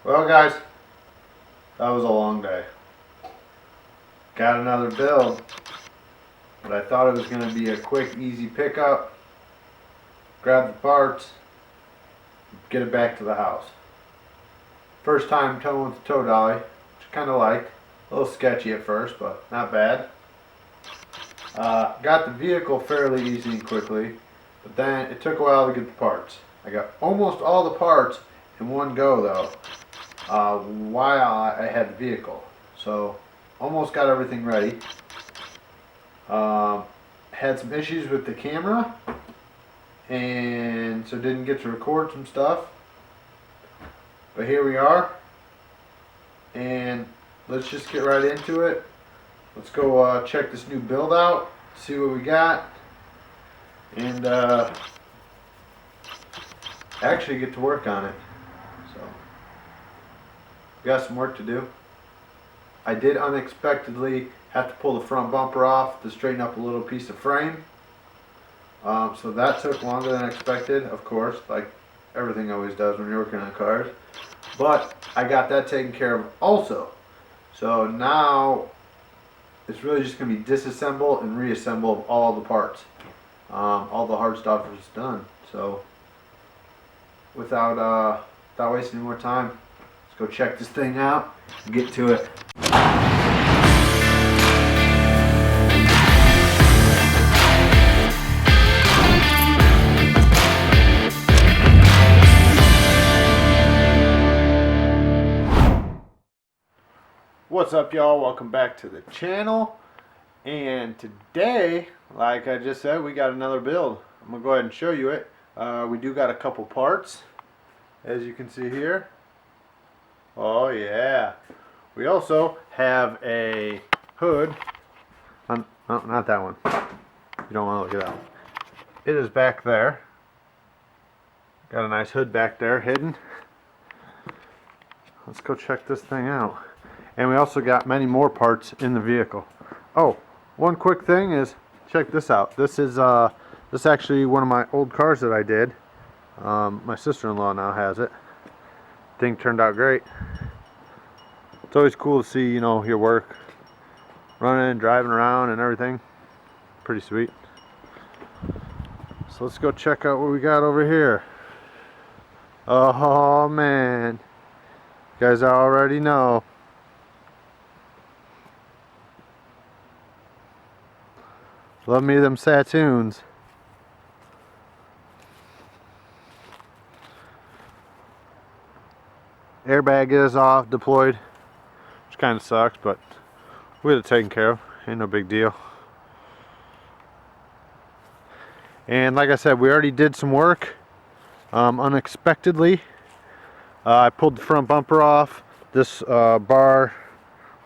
Well, guys, that was a long day. Got another build, but I thought it was going to be a quick, easy pickup. Grab the parts, get it back to the house. First time towing with the tow dolly, which I kind of liked. A little sketchy at first, but not bad. Got the vehicle fairly easy and quickly, but then it took a while to get the parts. I got almost all the parts in one go though, while I had the vehicle. So almost got everything ready. Had some issues with the camera, and so didn't get to record some stuff. But here we are, and let's just get right into it. Let's go check this new build out, see what we got, and actually get to work on it. So, we got some work to do. I did unexpectedly have to pull the front bumper off to straighten up a little piece of frame. So that took longer than expected, of course, like everything always does when you're working on cars. But I got that taken care of also. So now it's really just going to be disassemble and reassemble of all the parts. All the hard stuff is done. So without wasting any more time, let's go check this thing out and get to it. What's up, y'all? Welcome back to the channel. And today, like I just said, we got another build. I'm gonna go ahead and show you it. We do got a couple parts, as you can see here. Oh yeah. We also have a hood. Oh, not that one. You don't want to look at that one. It is back there. Got a nice hood back there hidden. Let's go check this thing out. And we also got many more parts in the vehicle. Oh, one quick thing is, check this out. This is actually one of my old cars that I did. My sister-in-law now has it. Thing turned out great. It's always cool to see, you know, your work running, driving around and everything. Pretty sweet. So let's go check out what we got over here. Oh man, you guys already know. Love me them Saturns. Airbag is off, deployed, which kind of sucks, but we got it taken care of. Ain't no big deal. And like I said, we already did some work unexpectedly. I pulled the front bumper off. This bar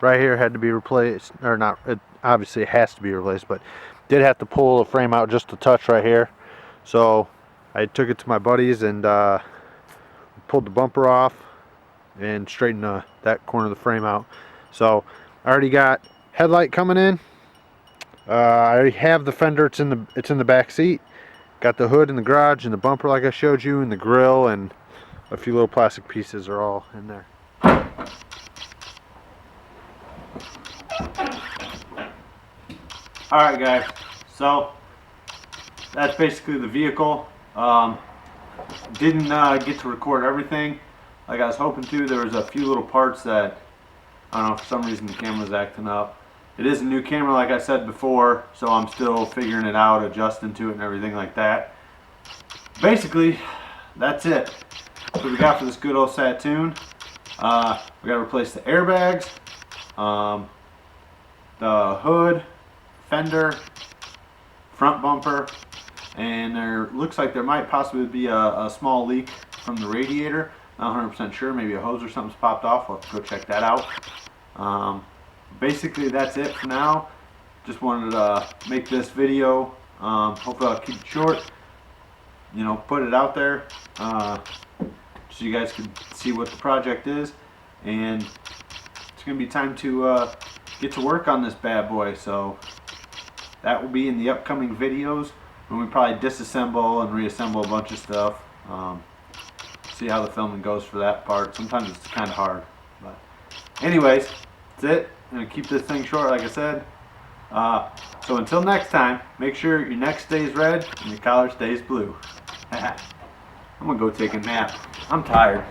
right here had to be replaced, or not. It obviously has to be replaced, but did have to pull the frame out just a touch right here. So I took it to my buddies and pulled the bumper off and straightened that corner of the frame out. So I already got headlight coming in. I already have the fender. It's in the back seat. Got the hood in the garage, and the bumper like I showed you, and the grill, and a few little plastic pieces are all in there. Alright guys, so that's basically the vehicle. Didn't get to record everything like I was hoping to. There was a few little parts that, I don't know, for some reason the camera's acting up. It is a new camera like I said before, so I'm still figuring it out, adjusting to it and everything like that. Basically, that's it. That's what we got for this good old Saturn. We got to replace the airbags, the hood, fender, front bumper, and there looks like there might possibly be a small leak from the radiator. Not 100% sure, maybe a hose or something's popped off. We'll have to go check that out. Basically that's it for now. Just wanted to make this video. Hopefully I'll keep it short, you know, put it out there so you guys can see what the project is, and it's gonna be time to get to work on this bad boy. So that will be in the upcoming videos when we probably disassemble and reassemble a bunch of stuff. see how the filming goes for that part. Sometimes it's kind of hard. But anyways, that's it. I'm going to keep this thing short, like I said. So until next time, make sure your neck stays red and your collar stays blue. I'm going to go take a nap. I'm tired.